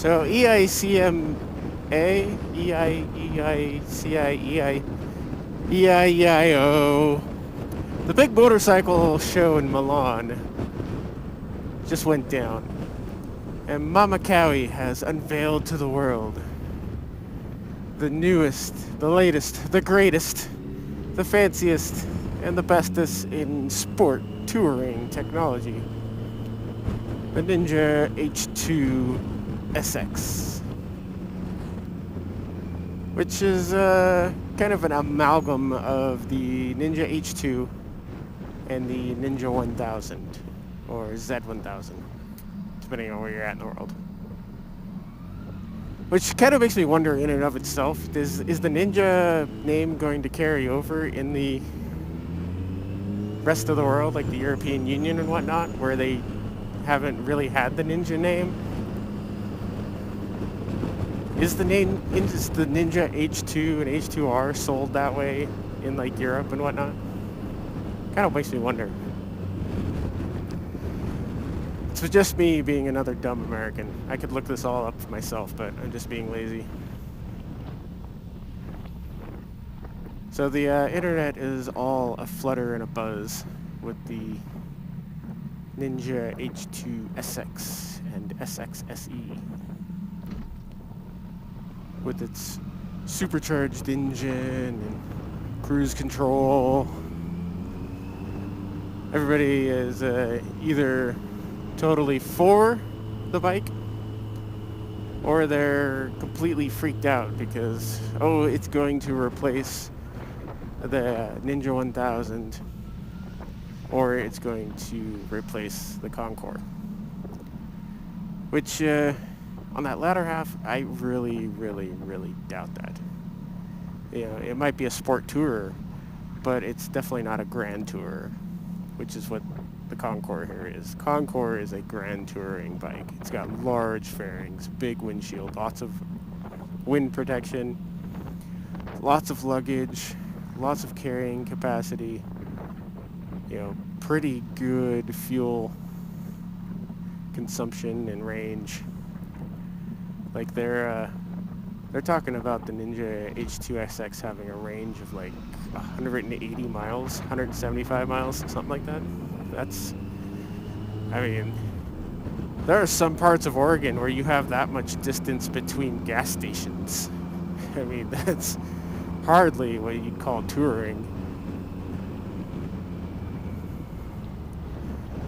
So EICMA, EIEICIEIEIEIO. The big motorcycle show in Milan just went down, and Mama Cowie has unveiled to the world the newest, the latest, the greatest, the fanciest, and the bestest in sport touring technology. The Ninja H2 SX, which is kind of an amalgam of the Ninja H2 and the Ninja 1000, or Z1000, depending on where you're at in the world. Which kind of makes me wonder in and of itself, is the Ninja name going to carry over in the rest of the world, like the European Union and whatnot, where they haven't really had the Ninja name? Is the Ninja H2 and H2R sold that way in like Europe and whatnot? Kind of makes me wonder. It's just me being another dumb American. I could look this all up for myself, but I'm just being lazy. So the internet is all a flutter and a buzz with the Ninja H2 SX and SX SE, with its supercharged engine and cruise control. Everybody is either totally for the bike, or they're completely freaked out because, oh, it's going to replace the Ninja 1000, or it's going to replace the Concours. Which, on that latter half, I really, really, really doubt that. You know, it might be a sport tourer, but it's definitely not a grand tourer, which is what the Concours here is. Concours is a grand touring bike. It's got large fairings, big windshield, lots of wind protection, lots of luggage, lots of carrying capacity, you know, pretty good fuel consumption and range. Like they're talking about the Ninja H2 SX having a range of like 180 miles, 175 miles, something like that. I mean, there are some parts of Oregon where you have that much distance between gas stations. I mean, that's hardly what you'd call touring.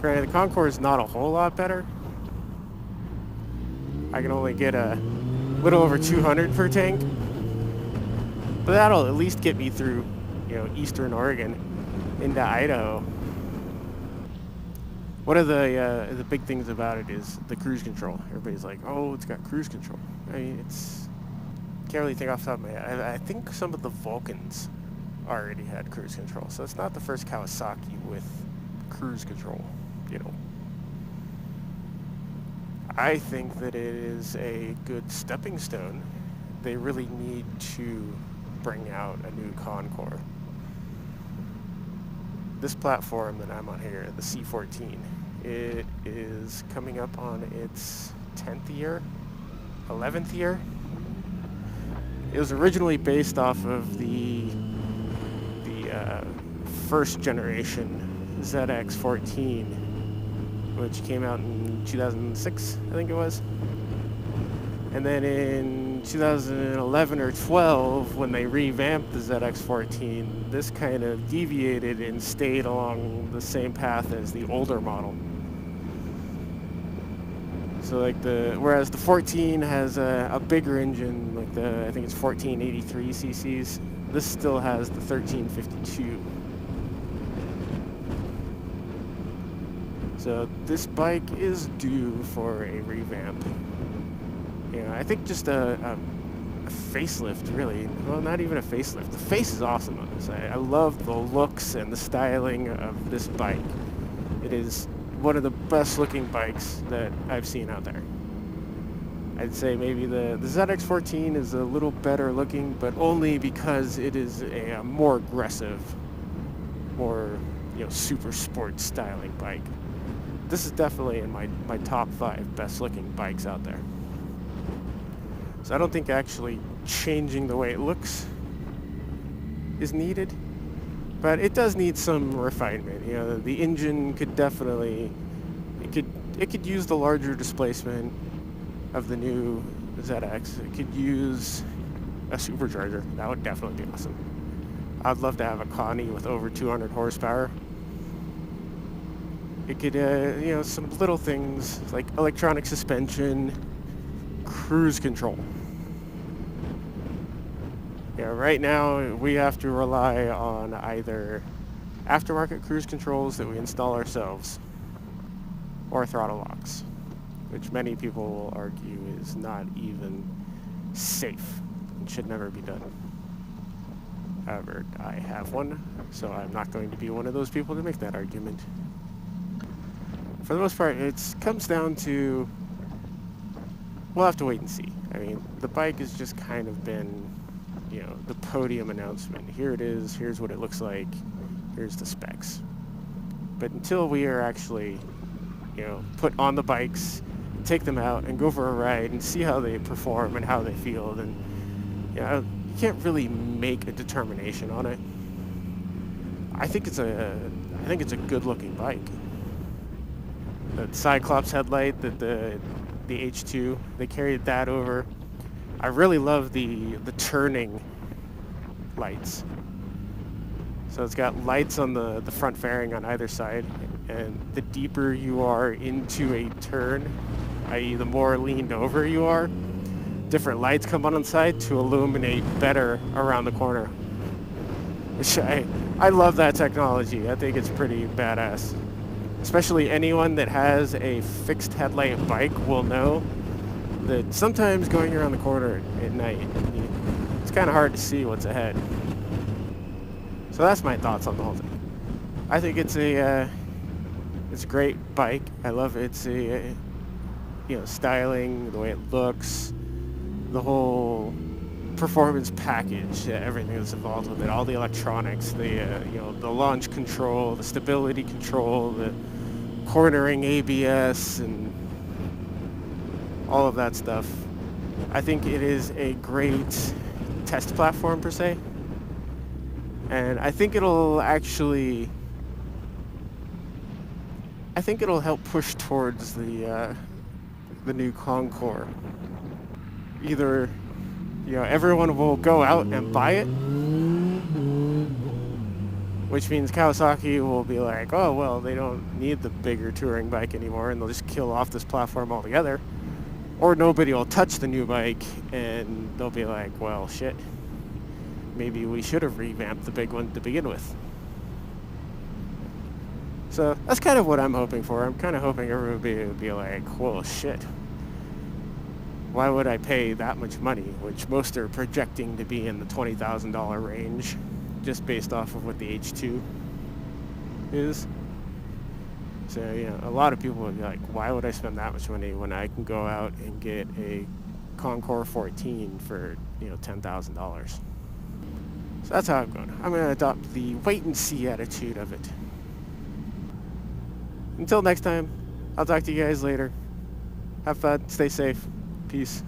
Granted, the Concours is not a whole lot better. I can only get a little over 200 per tank, but that'll at least get me through, you know, eastern Oregon into Idaho. One of the big things about it is the cruise control. Everybody's like, oh, it's got cruise control. I mean, can't really think off the top of my head. I think some of the Vulcans already had cruise control, so it's not the first Kawasaki with cruise control, you know. I think that it is a good stepping stone. They really need to bring out a new Concours. This platform that I'm on here, the C14, it is coming up on its 10th year, 11th year. It was originally based off of the first generation ZX14, which came out in 2006, I think it was. And then in 2011 or 12, when they revamped the ZX14, this kind of deviated and stayed along the same path as the older model. So like whereas the 14 has a bigger engine, like I think it's 1483 cc's, this still has the 1352. So this bike is due for a revamp. You know, I think just a facelift, really. Well, not even a facelift. The face is awesome on this. I love the looks and the styling of this bike. It is one of the best looking bikes that I've seen out there. I'd say maybe the ZX14 is a little better looking, but only because it is a more aggressive, more, you know, super sport styling bike. This is definitely in my top 5 best looking bikes out there. So I don't think actually changing the way it looks is needed, but it does need some refinement. You know, the engine could definitely, it could use the larger displacement of the new ZX. It could use a supercharger. That would definitely be awesome. I'd love to have a Connie with over 200 horsepower. It could, you know, some little things like electronic suspension, cruise control. Yeah, right now we have to rely on either aftermarket cruise controls that we install ourselves or throttle locks, which many people will argue is not even safe and should never be done. However, I have one, so I'm not going to be one of those people to make that argument. For the most part, it comes down to, we'll have to wait and see. I mean, the bike has just kind of been, you know, the podium announcement. Here it is, here's what it looks like, here's the specs. But until we are actually, you know, put on the bikes, take them out and go for a ride and see how they perform and how they feel, then, you know, you can't really make a determination on it. I think it's a good-looking bike. The Cyclops headlight, the H2, they carried that over. I really love the turning lights. So it's got lights on the front fairing on either side, and the deeper you are into a turn, i.e. the more leaned over you are, different lights come on the side to illuminate better around the corner. Which I love that technology. I think it's pretty badass. Especially anyone that has a fixed headlight bike will know that sometimes going around the corner at night, it's kind of hard to see what's ahead. So that's my thoughts on the whole thing. I think it's a great bike. I love its styling, the way it looks, the whole performance package, everything that's involved with it, all the electronics, the launch control, the stability control, the cornering ABS, and all of that stuff. I think it is a great test platform per se, and I think it'll help push towards the new Concours. Either, you know, everyone will go out and buy it, which means Kawasaki will be like, oh, well, they don't need the bigger touring bike anymore, and they'll just kill off this platform altogether. Or nobody will touch the new bike, and they'll be like, well, shit, maybe we should have revamped the big one to begin with. So that's kind of what I'm hoping for. I'm kind of hoping everybody will be like, well, shit, why would I pay that much money, which most are projecting to be in the $20,000 range, just based off of what the H2 is. So, you know, a lot of people would be like, why would I spend that much money when I can go out and get a Concours 14 for, you know, $10,000? So that's how I'm going. I'm going to adopt the wait-and-see attitude of it. Until next time, I'll talk to you guys later. Have fun, stay safe. Peace.